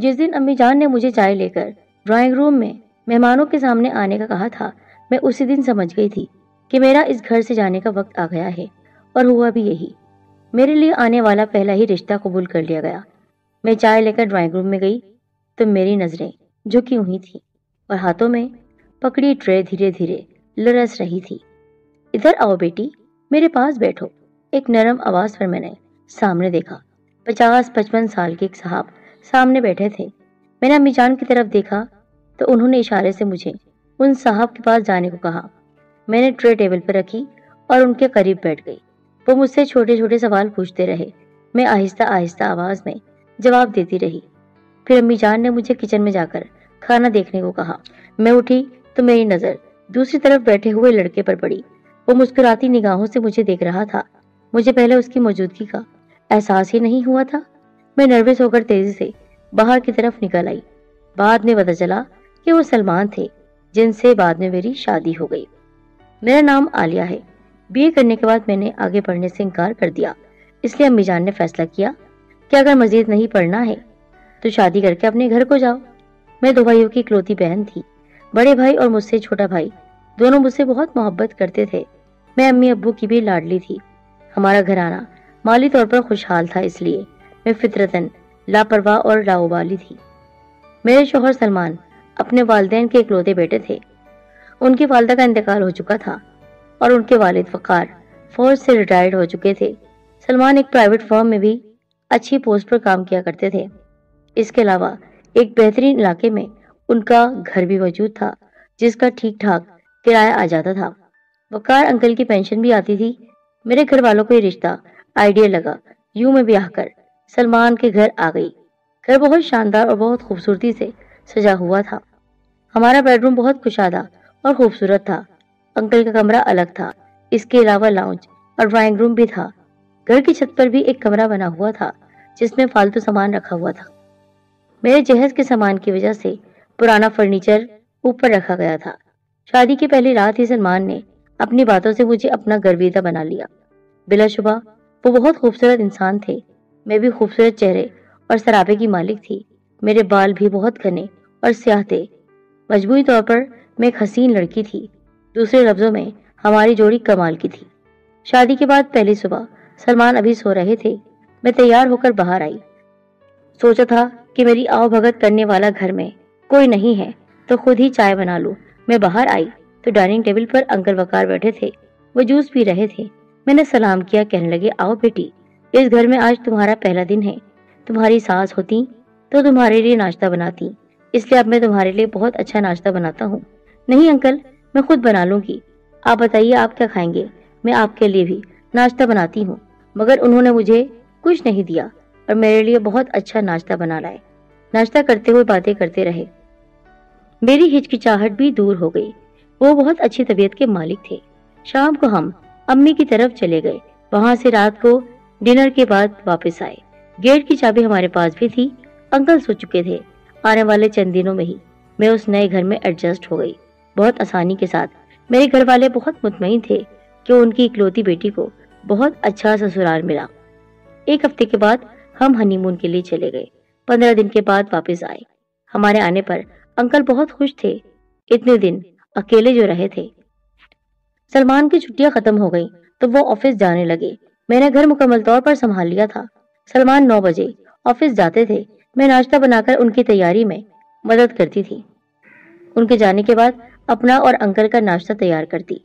जिस दिन अम्मी जान ने मुझे चाय लेकर ड्राइंग रूम में मेहमानों के सामने आने का कहा था, मैं उसी दिन समझ गई थी कि मेरा इस घर से जाने का वक्त आ गया है। और हुआ भी यही। मेरे लिए आने वाला पहला ही रिश्ता कबूल कर लिया गया। मैं चाय लेकर ड्राइंग रूम में गई तो मेरी नजरें झुकी हुई थी और हाथों में पकड़ी ट्रे धीरे धीरे लरस रही थी। इधर आओ बेटी, मेरे पास बैठो, एक नरम आवाज पर मैंने सामने देखा। 50-55 साल के एक साहब सामने बैठे थे। मैंने अम्मी जान की तरफ देखा तो उन्होंने इशारे से मुझे उन साहब के पास जाने को कहा। मैंने ट्रे टेबल पर रखी और उनके करीब बैठ गई। वो मुझसे छोटे छोटे सवाल पूछते रहे। मैं आहिस्ता आहिस्ता आवाज में जवाब देती रही। फिर अम्मी जान ने मुझे किचन में जाकर खाना देखने को कहा। मैं उठी तो मेरी नजर दूसरी तरफ बैठे हुए लड़के पर पड़ी। वो मुस्कुराती निगाहों से मुझे देख रहा था। मुझे पहले उसकी मौजूदगी का एहसास ही नहीं हुआ था। मैं नर्वस होकर तेजी से बाहर की तरफ निकल आई। बाद में पता चला कि वो सलमान थे, जिनसे बाद में मेरी शादी हो गई। मेरा नाम आलिया है। बीए करने के बाद मैंने आगे पढ़ने से इनकार कर दिया। इसलिए अम्मी जान ने फैसला किया कि अगर मजीद नहीं पढ़ना है तो शादी करके अपने घर को जाओ। मैं 2 भाइयों की इकलौती बहन थी। बड़े भाई और मुझसे छोटा भाई दोनों मुझसे बहुत मोहब्बत करते थे। मैं अम्मी अब्बू की भी लाडली थी। हमारा घराना माली तौर पर खुशहाल था, इसलिए मैं फितरतन लापरवाह और लाउबाली थी। मेरे शौहर सलमान अपने वालिदैन के इकलौते बेटे थे। उनकी वालिदा का इंतकाल हो चुका था और उनके वालिद वकार फौज से रिटायर्ड हो चुके थे। सलमान एक प्राइवेट फर्म में भी अच्छी पोस्ट पर काम किया करते थे। इसके अलावा एक बेहतरीन इलाके में उनका घर भी मौजूद था, जिसका ठीक ठाक किराया आ जाता था। वकार अंकल की पेंशन भी आती थी। मेरे घर वालों को ये रिश्ता आइडिया लगा। यूं मैं ब्याह कर सलमान के घर आ गई। घर बहुत शानदार और बहुत खूबसूरती से सजा हुआ था। हमारा बेडरूम बहुत कुशादा और खूबसूरत था। अंकल का कमरा अलग था। इसके अलावा लाउंज और ड्राइंग रूम भी था। घर की छत पर भी एक कमरा बना हुआ था, जिसमें फालतू सामान रखा हुआ था। मेरे जहेज के सामान की वजह से पुराना फर्नीचर ऊपर रखा गया था। शादी की पहली रात ही सलमान ने अपनी बातों से मुझे अपना गर्विदा बना लिया। बिलाशुबा वो बहुत खूबसूरत इंसान थे। मैं भी खूबसूरत चेहरे और सराबे की मालिक थी। मेरे बाल भी बहुत घने और स्याह थे। मजबूरी तौर पर मैं एक हसीन लड़की थी। दूसरे लफ्जों में हमारी जोड़ी कमाल की थी। शादी के बाद पहली सुबह सलमान अभी सो रहे थे। मैं तैयार होकर बाहर आई। सोचा था कि मेरी आवभगत करने वाला घर में कोई नहीं है तो खुद ही चाय बना लूं। मैं बाहर आई तो डाइनिंग टेबल पर अंकल वकार बैठे थे। वो जूस पी रहे थे। मैंने सलाम किया। कहने लगे, आओ बेटी, इस घर में आज तुम्हारा पहला दिन है। तुम्हारी सास होती तो तुम्हारे लिए नाश्ता बनाती, इसलिए अब मैं तुम्हारे लिए बहुत अच्छा नाश्ता बनाता हूँ। नहीं अंकल, मैं खुद बना लूंगी। आप बताइए आप क्या खाएंगे, मैं आपके लिए भी नाश्ता बनाती हूँ। मगर उन्होंने मुझे कुछ नहीं दिया और मेरे लिए बहुत अच्छा नाश्ता बना लाए। नाश्ता करते हुए बातें करते रहे। मेरी हिचकिचाहट भी दूर हो गई। वो बहुत अच्छी तबीयत के मालिक थे। शाम को हम अम्मी की तरफ चले गए। वहां से रात को डिनर के बाद वापस आए। गेट की चाबी हमारे पास भी थी। अंकल सो चुके थे। आने वाले चंद दिनों में ही मैं उस नए घर में एडजस्ट हो गई, बहुत आसानी के साथ। मेरे घर वाले बहुत मुतमईन थे कि उनकी इकलौती बेटी को बहुत अच्छा ससुराल मिला। 1 हफ्ते के बाद हम हनीमून के लिए चले गए। 15 दिन के बाद वापस आए। हमारे आने पर अंकल बहुत खुश थे। इतने दिन अकेले जो रहे थे। सलमान की छुट्टियां खत्म हो गई तो वो ऑफिस जाने लगे। मैंने घर मुकम्मल तौर पर संभाल लिया था। सलमान 9 बजे ऑफिस जाते थे। मैं नाश्ता बनाकर उनकी तैयारी में मदद करती थी। उनके जाने के बाद अपना और अंकल का नाश्ता तैयार करती।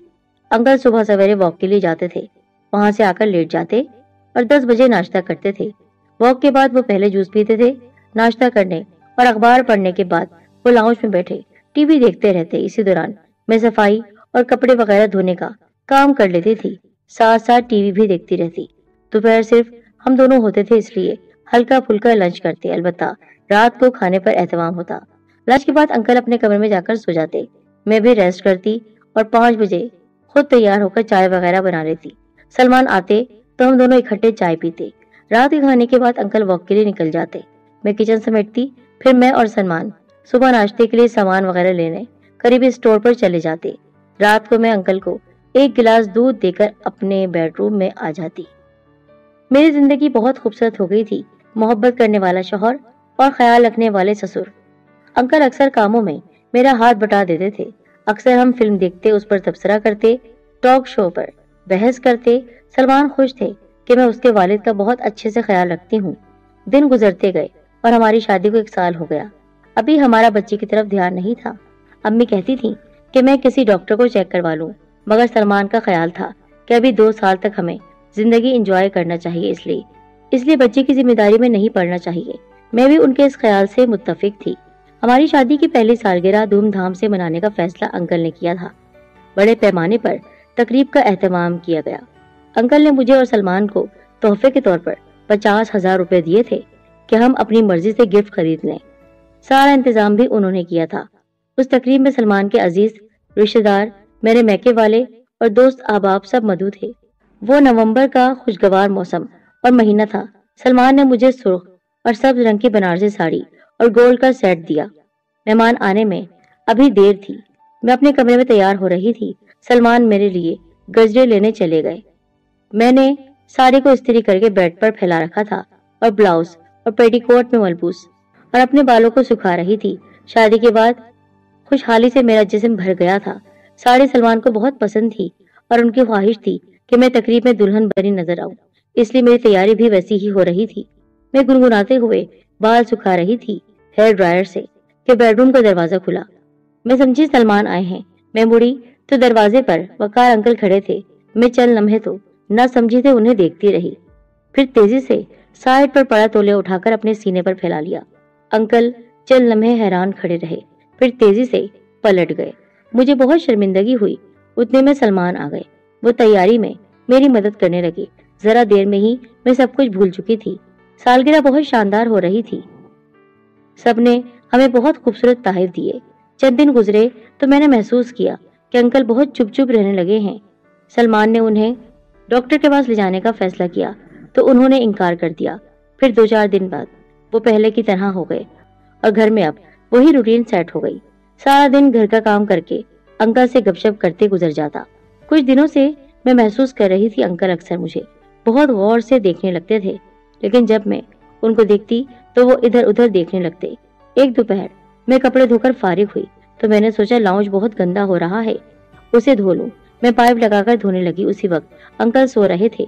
अंकल सुबह सवेरे वॉक के लिए जाते थे। वहां से आकर लेट जाते और 10 बजे नाश्ता करते थे। वॉक के बाद वो पहले जूस पीते थे। नाश्ता करने और अखबार पढ़ने के बाद वो लाउंज में बैठे टीवी देखते रहते। इसी दौरान मैं सफाई और कपड़े वगैरह धोने का काम कर लेती थी, साथ साथ टीवी भी देखती रहती। दोपहर सिर्फ हम दोनों होते थे, इसलिए हल्का फुल्का लंच करते। अलबत्ता रात को खाने पर एहतमाम होता। लंच के बाद अंकल अपने कमरे में जाकर सो जाते। मैं भी रेस्ट करती और 5 बजे खुद तैयार होकर चाय वगैरह बना लेती। सलमान आते तो हम दोनों इकट्ठे चाय पीते। रात के खाने के बाद अंकल वॉक के लिए निकल जाते। मैं किचन समेटती। फिर मैं और सलमान सुबह नाश्ते के लिए सामान वगैरह लेने करीबी स्टोर पर चले जाते। रात को मैं अंकल को 1 गिलास दूध देकर अपने बेडरूम में आ जाती। मेरी जिंदगी बहुत खूबसूरत हो गई थी। मोहब्बत करने वाला शौहर, اور خیال رکھنے والے سسر۔ انکل اکثر کاموں میں میرا ہاتھ بٹا دیتے تھے۔ اکثر ہم فلم دیکھتے، اس پر تبصرہ کرتے، ٹاک شو پر بحث کرتے۔ سلمان خوش تھے کہ میں اس کے والد کا بہت اچھے سے خیال رکھتی ہوں۔ دن گزرتے گئے اور ہماری شادی کو 1 سال ہو گیا۔ ابھی ہمارا بچے کی طرف دھیان نہیں تھا۔ امی کہتی تھی کہ میں کسی ڈاکٹر کو چیک کروا لوں، مگر سلمان کا خیال تھا کہ ابھی 2 سال تک ہمیں زندگی انجوائے کرنا چاہیے، اس لیے بچے کی ذمہ داری میں نہیں پڑنا چاہیے۔ میں بھی ان کے اس خیال سے متفق تھی۔ ہماری شادی کی پہلی سالگرہ دھوم دھام سے منانے کا فیصلہ انکل نے کیا تھا۔ بڑے پیمانے پر تقریب کا اہتمام کیا گیا۔ انکل نے مجھے اور سلمان کو تحفے کے طور پر 50,000 روپے دیے تھے کہ ہم اپنی مرضی سے گفٹ خرید لیں۔ سارا انتظام بھی انہوں نے کیا تھا۔ اس تقریب میں سلمان کے عزیز رشتہ دار، میرے میکے والے اور دوست احباب سب موجود تھے۔ وہ نومبر کا خوشگوار موسم اور مہینہ تھا۔ سلمان نے مجھے سرخ اور سبز رنگ کی بنارسی ساڑی اور گولڈ کا سیٹ دیا۔ مہمان آنے میں ابھی دیر تھی۔ میں اپنے کمرے میں تیار ہو رہی تھی۔ سلمان میرے لیے گجرے لینے چلے گئے۔ میں نے ساڑی کو استری کر کے بیڈ پر پھیلا رکھا تھا اور بلاؤز اور پیٹی کوٹ میں ملبوس اور اپنے بالوں کو سکھا رہی تھی۔ شادی کے بعد خوشحالی سے میرا جسم بھر گیا تھا۔ ساڑی سلمان کو بہت پسند تھی اور ان کی خواہش تھی کہ میں تقریب میں دلہن بنی نظر آؤں، اس لیے میری تیاری بھی ویسی ہی ہو رہی تھی۔ میں گنگناتے ہوئے بال سکھا رہی تھی ہیئر ڈرائر سے کہ بیڈ روم کا دروازہ کھلا۔ میں سمجھی سلمان آئے ہیں۔ میں مڑی تو دروازے پر وقار انکل کھڑے تھے۔ میں چند لمحے تو نہ سمجھی تھے انہیں دیکھتی رہی، پھر تیزی سے سائڈ پر پڑا تولیہ اٹھا کر اپنے سینے پر پھیلا لیا۔ انکل چند لمحے حیران کھڑے رہے، پھر تیزی سے پلٹ گئے۔ مجھے بہت شرمندگی ہوئی۔ اتنے میں سلمان آ گئے۔ وہ تیاری میں میری مدد کرنے لگے۔ ذرا دیر میں ہی میں سب کچھ بھول چکی تھی۔ سالگرہ بہت شاندار ہو رہی تھی۔ سب نے ہمیں بہت خوبصورت تحائف دیے۔ چند دن گزرے تو میں نے محسوس کیا کہ انکل بہت چپ چپ رہنے لگے ہیں۔ سلمان نے انہیں ڈاکٹر کے پاس لے جانے کا فیصلہ کیا تو انہوں نے انکار کر دیا۔ پھر 2-4 دن بعد وہ پہلے کی طرح ہو گئے اور گھر میں اب وہی روٹین سیٹ ہو گئی۔ سارا دن گھر کا کام کر کے انکل سے گپ شپ کرتے گزر جاتا۔ کچھ دنوں سے میں محسوس کر رہی تھی انکل اکثر مجھے بہت غور سے دیکھنے لگتے تھے، لیکن جب میں ان کو دیکھتی تو وہ ادھر ادھر دیکھنے لگتے۔ ایک دوپہر میں کپڑے دھو کر فارغ ہوئی تو میں نے سوچا لاؤنج بہت گندا ہو رہا ہے، اسے دھو لوں۔ میں پائپ لگا کر دھونے لگی۔ اسی وقت انکل سو رہے تھے،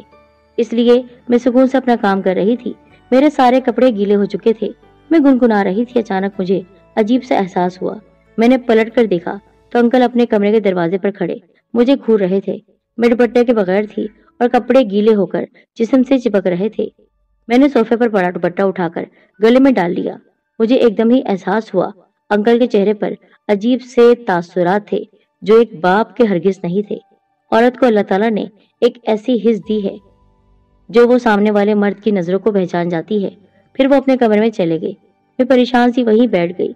اس لیے میں سکون سے اپنا کام کر رہی تھی۔ میرے سارے کپڑے گیلے ہو چکے تھے۔ میں گنگنا رہی تھی۔ اچانک مجھے عجیب سا احساس ہوا۔ میں نے پلٹ کر دیکھا تو انکل اپنے کمرے کے دروازے پر کھڑے مجھے گھور رہے تھے۔ میں دوپٹے کے بغیر تھی اور کپڑے گیلے ہو کر جسم سے چپک رہے تھے۔ میں نے صوفے پر پڑا دوپٹہ اٹھا کر گلے میں ڈال لیا۔ مجھے ایک دم ہی احساس ہوا انکل کے چہرے پر عجیب سے تاثرات تھے جو ایک باپ کے ہرگز نہیں تھے۔ عورت کو اللہ تعالیٰ نے ایک ایسی حس دی ہے جو وہ سامنے والے مرد کی نظروں کو پہچان جاتی ہے۔ پھر وہ اپنے کمرے میں چلے گئے۔ میں پریشان سی وہیں بیٹھ گئی۔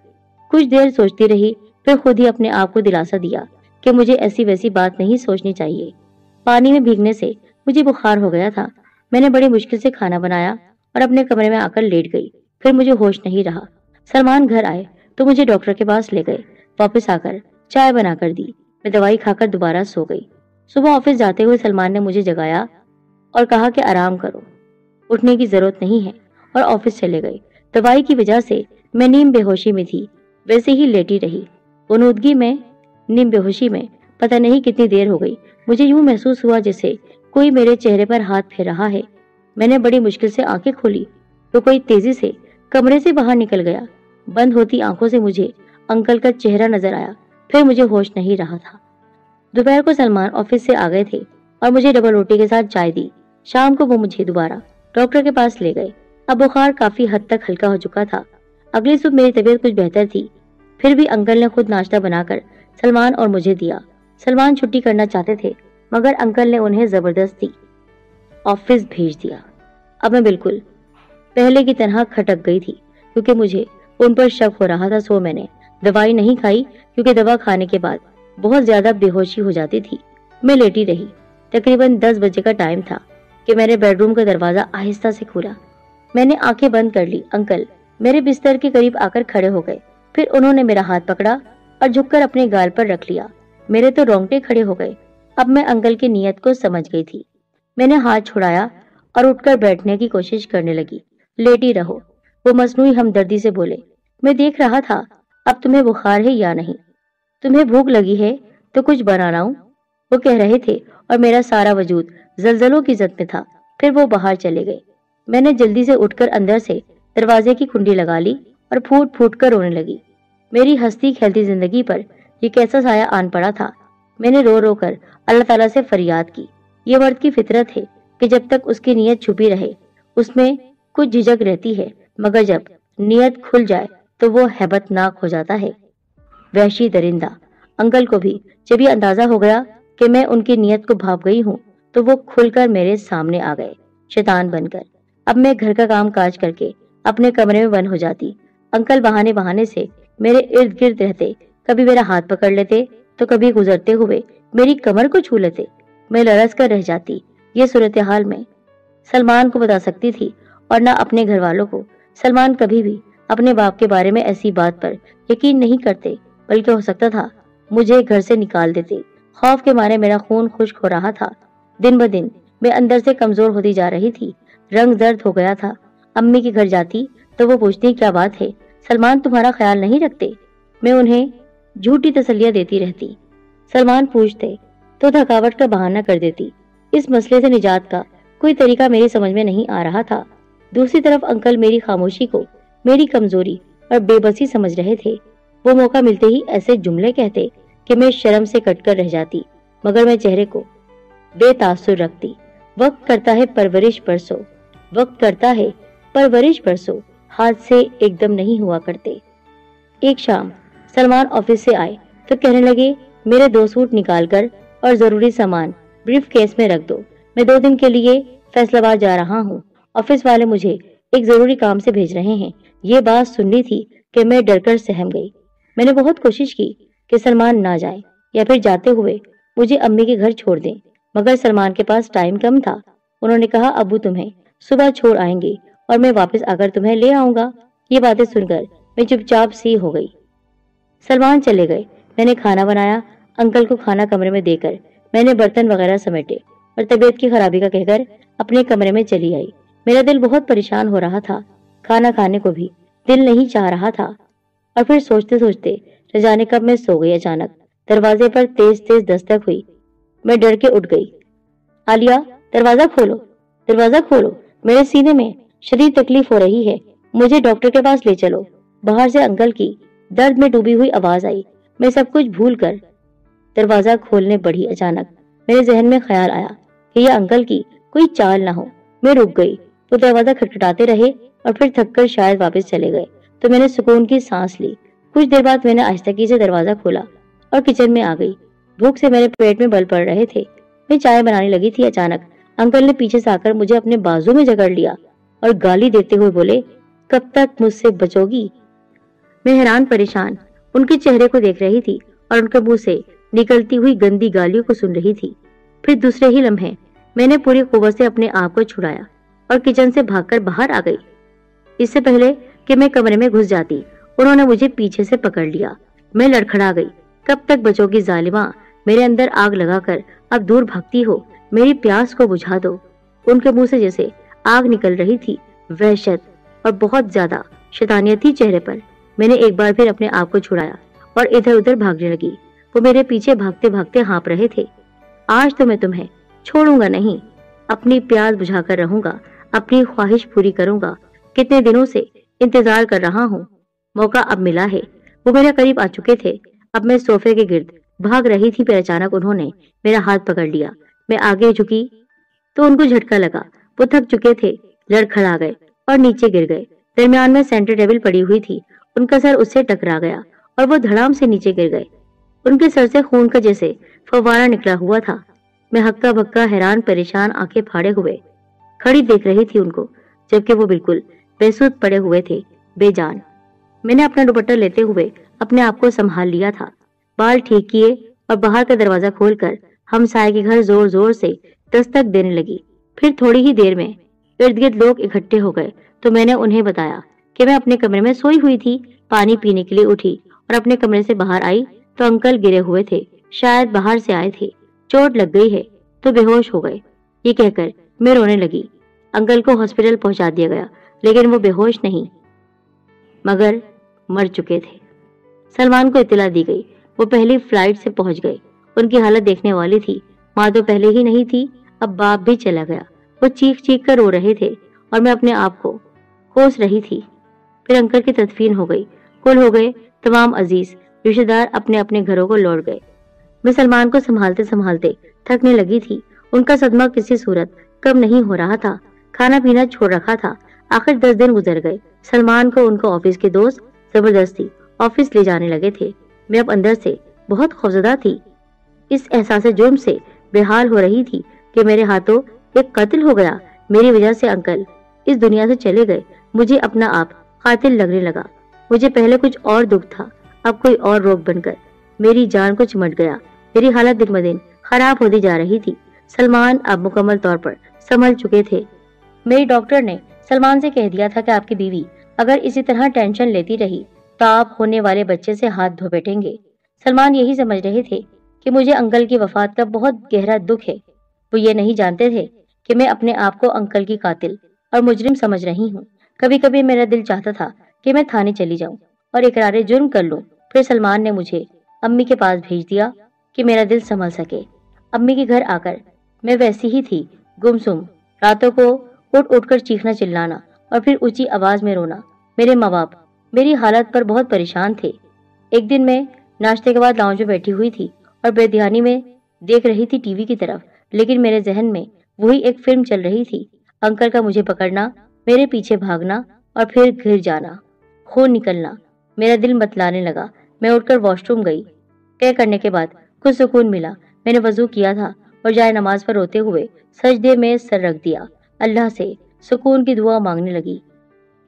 کچھ دیر سوچتی رہی، پھر خود ہی اپنے آپ کو دلاسا دیا کہ مجھے ایسی ویسی بات نہیں سوچنی چاہیے۔ پانی میں بھیگنے سے مجھے بخار ہو گیا تھا۔ میں نے بڑی مشکل سے کھانا بنایا اور اپنے کمرے میں آ کر لیٹ گئی۔ پھر مجھے ہوش نہیں رہا۔ سلمان گھر آئے تو مجھے ڈاکٹر کے پاس لے گئے۔ واپس آ کر چائے بنا کر دی۔ میں دوائی کھا کر دوبارہ سو گئی۔ صبح آفس جاتے ہوئے سلمان نے مجھے جگایا اور کہا کہ آرام کرو، اٹھنے کی ضرورت نہیں ہے، اور آفس چلے گئے۔ دوائی کی وجہ سے میں نیم بے ہوشی میں تھی، ویسے ہی لیٹی رہی۔ غنودگی میں نیم بے ہوشی میں پتہ نہیں کتنی دیر ہو گئی۔ مجھے یوں محسوس ہوا جیسے کوئی میرے چہرے پر ہاتھ پھیر رہا ہے۔ میں نے بڑی مشکل سے آنکھیں کھولی تو کوئی تیزی سے کمرے سے باہر نکل گیا۔ بند ہوتی آنکھوں سے مجھے انکل کا چہرہ نظر آیا۔ پھر مجھے ہوش نہیں رہا تھا۔ دوپہر کو سلمان آفس سے آ گئے تھے اور مجھے ڈبل روٹی کے ساتھ چائے دی۔ شام کو وہ مجھے دوبارہ ڈاکٹر کے پاس لے گئے۔ اب بخار کافی حد تک ہلکا ہو چکا تھا۔ اگلی صبح میری طبیعت کچھ بہتر تھی۔ پھر بھی انکل نے خود ناشتہ بنا کر سلمان اور مجھے دیا۔ سلمان چھٹی کرنا چاہتے تھے مگر انکل نے انہیں زبردستی آفس بھیج دیا۔ اب میں بالکل پہلے کی طرح کھٹک گئی تھی کیونکہ مجھے ان پر شک ہو رہا تھا۔ سو میں نے دوائی نہیں کھائی کیونکہ دوا کھانے کے بعد بہت زیادہ بے ہوشی ہو جاتی تھی۔ میں لیٹی رہی۔ تقریباً 10 بجے کا ٹائم تھا کہ میں نے بیڈ روم کا دروازہ آہستہ سے کھولا۔ میں نے آنکھیں بند کر لی۔ انکل میرے بستر کے قریب آ کر کھڑے ہو گئے۔ پھر انہوں نے میرا ہاتھ پکڑا اور جھک کر اپنے گال پر رکھ لیا۔ میرے تو رونگٹے کھڑے ہو گئے۔ اب میں انکل کی نیت کو سمجھ گئی تھی۔ میں نے ہاتھ چھڑایا اور اٹھ کر بیٹھنے کی کوشش کرنے لگی۔ لیٹی رہو، वो मसनूई हमदर्दी से बोले, मैं देख रहा था अब तुम्हें बुखार है या नहीं, तुम्हें भूख लगी है तो कुछ बना लाऊं? वो कह रहे थे और मेरा सारा वजूद जलजलों की जद में था। फिर वो बाहर चले गए। मैंने जल्दी से उठकर अंदर से दरवाजे की कुंडी लगा ली और फूट फूट कर रोने लगी। मेरी हंसती खेलती जिंदगी पर ये कैसा साया आन पड़ा था। मैंने रो रो कर अल्लाह ताला से फरियाद की। ये मर्द की फितरत है कि जब तक उसकी नीयत छुपी रहे उसमें कुछ झिझक रहती है, मगर जब नीयत खुल जाए तो वो हैबतनाक हो जाता है। वहशी दरिंदा। अंकल को भी जब ये अंदाजा हो गया कि मैं उनकी नीयत को भाप गई हूँ तो वो खुलकर मेरे सामने आ गए, शैतान बनकर। अब मैं घर का काम काज करके अपने कमरे में बंद हो जाती। अंकल बहाने बहाने से मेरे इर्द गिर्द रहते, कभी मेरा हाथ पकड़ लेते तो कभी गुजरते हुए मेरी कमर को छू लेते। मैं लरस कर रह जाती। ये सूरत हाल में सलमान को बता सकती थी और न अपने घर वालों को। सलमान कभी भी अपने बाप के बारे में ऐसी बात पर यकीन नहीं करते, बल्कि हो सकता था मुझे घर से निकाल देते। खौफ के मारे मेरा खून खुश्क हो रहा था। दिन ब दिन मैं अंदर से कमजोर होती जा रही थी। रंग जर्द हो गया था। अम्मी के घर जाती तो वो पूछती, क्या बात है, सलमान तुम्हारा ख्याल नहीं रखते? मैं उन्हें झूठी तसल्लियां देती रहती। सलमान पूछते तो थकावट का बहाना कर देती। इस मसले से निजात का कोई तरीका मेरी समझ में नहीं आ रहा था। दूसरी तरफ अंकल मेरी खामोशी को मेरी कमजोरी और बेबसी समझ रहे थे। वो मौका मिलते ही ऐसे जुमले कहते कि मैं शर्म से कटकर रह जाती, मगर मैं चेहरे को बेतासुर रखती। वक्त करता है परवरिश बरसों, वक्त करता है परवरिश बरसों, हाथ से एकदम नहीं हुआ करते। एक शाम सलमान ऑफिस से आए तो कहने लगे, मेरे 2 सूट निकाल कर और जरूरी सामान ब्रीफ केस में रख दो। मैं 2 दिन के लिए फैसलाबाद जा रहा हूँ। ऑफिस वाले मुझे एक जरूरी काम से भेज रहे हैं। ये बात सुननी थी कि मैं डरकर सहम गई। मैंने बहुत कोशिश की कि सलमान ना जाए या फिर जाते हुए मुझे अम्मी के घर छोड़ दें, मगर सलमान के पास टाइम कम था। उन्होंने कहा, अब्बू तुम्हें सुबह छोड़ आएंगे और मैं वापस आकर तुम्हें ले आऊंगा। ये बातें सुनकर मैं चुपचाप सी हो गई। सलमान चले गए। मैंने खाना बनाया। अंकल को खाना कमरे में देकर मैंने बर्तन वगैरह समेटे और तबीयत की खराबी का कहकर अपने कमरे में चली आई। मेरा दिल बहुत परेशान हो रहा था। खाना खाने को भी दिल नहीं चाह रहा था। और फिर सोचते सोचते न जाने कब मैं सो गई। अचानक दरवाजे पर तेज तेज दस्तक हुई। मैं डर के उठ गई। आलिया, दरवाजा खोलो, दरवाजा खोलो, मेरे सीने में शदीद तकलीफ हो रही है, मुझे डॉक्टर के पास ले चलो। बाहर से अंकल की दर्द में डूबी हुई आवाज आई। मैं सब कुछ भूल कर दरवाजा खोलने बढ़ी। अचानक मेरे जहन में ख्याल आया कि यह अंकल की कोई चाल ना हो। मैं रुक गई। वो दरवाजा खटखटाते रहे और फिर थककर शायद वापस चले गए तो मैंने सुकून की सांस ली। कुछ देर बाद मैंने आहिस्ता से दरवाजा खोला और किचन में आ गई। भूख से मेरे पेट में बल पड़ रहे थे। मैं चाय बनाने लगी थी। अचानक अंकल ने पीछे से आकर मुझे अपने बाजू में जकड़ लिया और गाली देते हुए बोले, कब तक मुझसे बचोगी? मैं हैरान परेशान उनके चेहरे को देख रही थी और उनके मुंह से निकलती हुई गंदी गालियों को सुन रही थी। फिर दूसरे ही लम्हे मैंने पूरी कुव्वत से अपने आप को छुड़ाया और किचन से भागकर बाहर आ गई। इससे पहले कि मैं कमरे में घुस जाती उन्होंने मुझे पीछे से पकड़ लिया। मैं लड़खड़ा गई। कब तक बचोगी जालिमा? मेरे अंदर आग लगाकर अब दूर भागती हो? मेरी प्यास को बुझा दो। उनके मुंह से जैसे आग निकल रही थी। वहशत और बहुत ज्यादा शैतानियत थी चेहरे पर। मैंने एक बार फिर अपने आप को छुड़ाया और इधर उधर भागने लगी। वो मेरे पीछे भागते भागते हाँप रहे थे। आज तो मैं तुम्हें छोड़ूंगा नहीं, अपनी प्यास बुझाकर रहूंगा, अपनी ख्वाहिश पूरी करूंगा। कितने दिनों से इंतजार कर रहा हूँ, मौका अब मिला है। वो मेरे करीब आ चुके थे। अब मैं सोफे के गिर्द भाग रही थी, फिर अचानक उन्होंने मेरा हाथ पकड़ लिया। मैं आगे झुकी तो उनको झटका लगा। वो थक चुके थे, लड़खड़ा गए और नीचे गिर गए। दरमियान में सेंटर टेबल पड़ी हुई थी। उनका सर उससे टकरा गया और वो धड़ाम से नीचे गिर गए। उनके सर से खून का जैसे फव्वारा निकला हुआ था। मैं हक्का बक्का हैरान परेशान आंखें फाड़े हुए खड़ी देख रही थी उनको, जबकि वो बिल्कुल बेसुध पड़े हुए थे, बेजान। मैंने अपना दुपट्टा लेते हुए अपने आप को संभाल लिया था, बाल ठीक किए और बाहर का दरवाजा खोलकर हमसाये के घर जोर जोर से दस्तक देने लगी। फिर थोड़ी ही देर में इर्द गिर्द लोग इकट्ठे हो गए तो मैंने उन्हें बताया कि मैं अपने कमरे में सोई हुई थी। पानी पीने के लिए उठी और अपने कमरे से बाहर आई तो अंकल गिरे हुए थे, शायद बाहर से आए थे। चोट लग गई है तो बेहोश हो गए। ये कहकर मैं रोने लगी। अंकल को हॉस्पिटल पहुंचा दिया गया, लेकिन वो बेहोश नहीं, مگر مر چکے تھے۔ سلمان کو اطلاع دی گئی، وہ پہلی فلائٹ سے پہنچ گئے۔ ان کی حالت دیکھنے والی تھی، ماں تو پہلے ہی نہیں تھی، اب باپ بھی چلا گیا۔ وہ چیخ چیخ کر رو رہے تھے اور میں اپنے آپ کو کوس رہی تھی۔ پھر انکل کی تدفین ہو گئی، کل ہو گئے تمام عزیز رشتہ دار اپنے اپنے گھروں کو لوٹ گئے۔ میں سلمان کو سنبھالتے سنبھالتے تھکنے لگی تھی۔ ان کا صدمہ کسی صورت کم نہیں ہو رہا تھا، کھانا پینا چھوڑ رکھا تھا۔ آخر 10 دن گزر گئے۔ سلمان کو ان کا آفس کے دوست زبردستی آفس لے جانے لگے تھے۔ میں اب اندر سے بہت خوفزدہ تھی، اس احساس جرم سے بے حال ہو رہی تھی کہ میرے ہاتھوں ایک قاتل ہو گیا۔ میری وجہ سے انکل اس دنیا سے چلے گئے۔ مجھے اپنا آپ قاتل لگنے لگا۔ مجھے پہلے کچھ اور دکھ تھا، اب کوئی اور روگ بن کر میری جان کو چمٹ گیا۔ میری حالت دن بدن خراب ہوتی جا رہی تھی۔ سلمان اب مکمل طور پر سنبھل چکے تھے۔ میری ڈاکٹر نے سلمان سے کہہ دیا تھا کہ آپ کی بیوی اگر اسی طرح ٹینشن لیتی رہی تو آپ ہونے والے بچے سے ہاتھ دھو بیٹھیں گے۔ سلمان یہی سمجھ رہے تھے کہ مجھے انکل کی وفات کا بہت گہرا دکھ ہے۔ وہ یہ نہیں جانتے تھے کہ میں اپنے آپ کو انکل کی قاتل اور مجرم سمجھ رہی ہوں۔ کبھی کبھی میرا دل چاہتا تھا کہ میں تھانے چلی جاؤں اور اقرار جرم کر لوں۔ پھر سلمان نے مجھے امی کے پاس بھیج دیا کہ میرا دل سنبھل سکے۔ امی کے گھر آ کر میں ویسی ہی تھی، گمسم، راتوں کو اٹھ اٹھ کر چیخنا چلانا اور پھر اونچی آواز میں رونا۔ میرے ماں باپ میری حالت پر بہت پریشان تھے۔ ایک دن میں ناشتے کے بعد لاؤنج میں بیٹھی ہوئی تھی اور بے دھیانی میں دیکھ رہی تھی ٹی وی کی طرف، لیکن میرے ذہن میں وہی ایک فلم چل رہی تھی، انکل کا مجھے پکڑنا، میرے پیچھے بھاگنا اور پھر گر جانا، خون نکلنا۔ میرا دل متلانے لگا۔ میں اٹھ کر واش روم گئی۔ طے کرنے کے بعد کچھ سکون ملا۔ میں نے وضو کیا تھا اور جائے نماز پر روتے ہوئے سجدے میں سر رکھ دیا، اللہ سے سکون کی دعا مانگنے لگی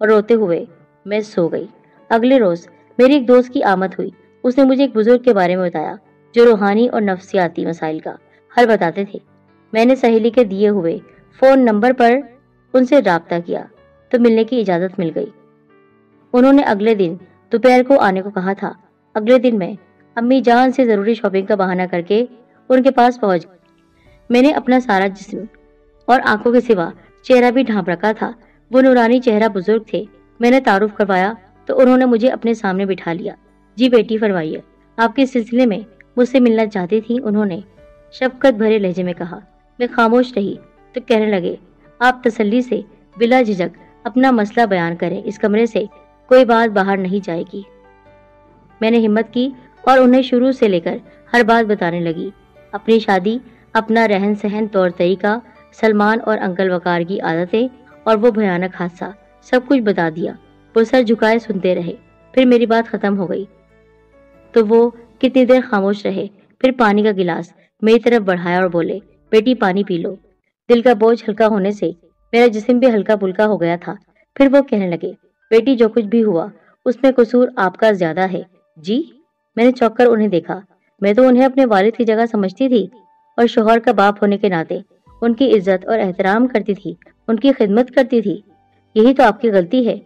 اور روتے ہوئے میں سو گئی۔ اگلے روز میری ایک دوست کی آمد ہوئی۔ اس نے مجھے ایک بزرگ کے بارے میں بتایا جو روحانی اور نفسیاتی مسائل کا حل بتاتے تھے۔ میں نے سہیلی کے دیے ہوئے فون نمبر پر ان سے رابطہ کیا تو ملنے کی اجازت مل گئی۔ انہوں نے اگلے دن دوپہر کو آنے کو کہا تھا۔ اگلے دن میں امی جان سے ضروری شاپنگ کا بہانہ کر کے ان کے پاس پہنچ گئی۔ میں نے اپنا سارا جسم اور آنکھوں کے سوا چہرہ بھی ڈھانپ رکھا تھا۔ وہ نورانی چہرہ بزرگ تھے۔ میں نے تعارف کروایا تو انہوں نے مجھے اپنے سامنے بٹھا لیا۔ جی بیٹی فرمائیے، آپ کے سلسلے میں مجھ سے ملنا چاہتی تھی، انہوں نے شفقت بھرے لہجے میں کہا۔ میں خاموش رہی تو کہنے لگے، آپ تسلی سے بلا جھجک اپنا مسئلہ بیان کریں، اس کمرے سے کوئی بات باہر نہیں جائے گی۔ میں نے ہمت کی اور انہیں شروع سے لے کر ہر بات بتانے لگی، اپنی شادی، اپنا رہن سہن، طور طریقہ، سلمان اور انکل وقار کی عادتیں اور وہ بھیانک حادثہ، سب کچھ بتا دیا۔ وہ سر جھکائے سنتے رہے۔ پھر میری بات ختم ہو گئی تو وہ کتنی دیر خاموش رہے، پھر پانی کا گلاس میری طرف بڑھایا اور بولے، بیٹی پانی پی لو۔ دل کا بوجھ ہلکا ہونے سے میرا جسم بھی ہلکا پھلکا ہو گیا تھا۔ پھر وہ کہنے لگے، بیٹی جو کچھ بھی ہوا اس میں قصور آپ کا زیادہ ہے۔ جی؟ میں نے چونک کر انہیں دیکھا۔ میں تو انہیں اپنے والد کی جگہ سمجھتی تھی اور شوہر کا باپ ہونے کے ناطے ان کی عزت اور احترام کرتی تھی، ان کی خدمت کرتی تھی۔ یہی تو آپ کی غلطی ہے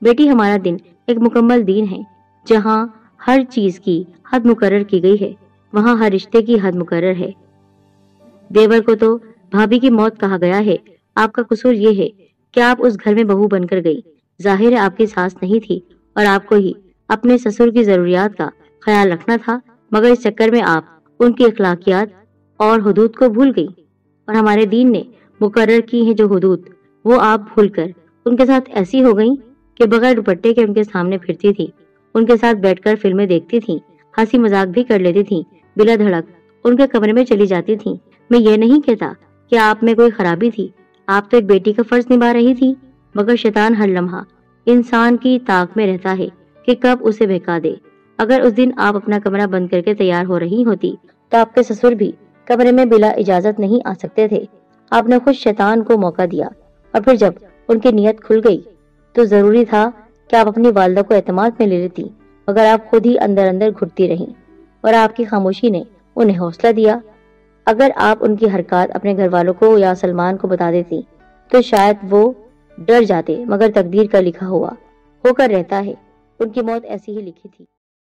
بیٹی۔ ہمارا دن ایک مکمل دین ہے، جہاں ہر چیز کی حد مقرر کی گئی ہے، وہاں ہر رشتے کی حد مقرر ہے۔ دیور کو تو بھابھی کی موت کہا گیا ہے۔ آپ کا قصور یہ ہے کہ آپ اس گھر میں بہو بن کر گئی۔ ظاہر ہے آپ کی ساس نہیں تھی اور آپ کو ہی اپنے سسر کی ضروریات کا خیال رکھنا تھا، مگر اس چکر میں آپ ان کی اخلاقیات اور حدود کو بھول گئی، اور ہمارے دین نے مقرر کی ہیں جو حدود، وہ آپ بھول کر ان کے ساتھ ایسی ہو گئیں کہ بغیر دوپٹے کے ان کے سامنے پھرتی تھی، ان کے ساتھ بیٹھ کر فلمیں دیکھتی تھیں، ہنسی مذاق بھی کر لیتی تھیں، بلا دھڑک ان کے کمرے میں چلی جاتی تھیں۔ میں یہ نہیں کہتا کہ آپ میں کوئی خرابی تھی، آپ تو ایک بیٹی کا فرض نبھا رہی تھی، مگر شیطان ہر لمحہ انسان کی طاق میں رہتا ہے کہ کب اسے بہکا دے۔ اگر اس دن آپ اپنا کمرہ بند کر کے تیار ہو رہی ہوتی تو آپ کے سسر بھی کمرے میں بلا اجازت نہیں آ سکتے تھے۔ آپ نے خود شیطان کو موقع دیا، اور پھر جب ان کی نیت کھل گئی تو ضروری تھا کہ آپ اپنی والدہ کو اعتماد میں لے لیتی، مگر آپ خود ہی اندر اندر گھٹتی رہیں، اور آپ کی خاموشی نے انہیں حوصلہ دیا۔ اگر آپ ان کی حرکات اپنے گھر والوں کو یا سلمان کو بتا دیتی تو شاید وہ ڈر جاتے، مگر تقدیر کا لکھا ہوا ہو کر رہتا ہے، ان کی موت ایسی ہی لکھی تھی۔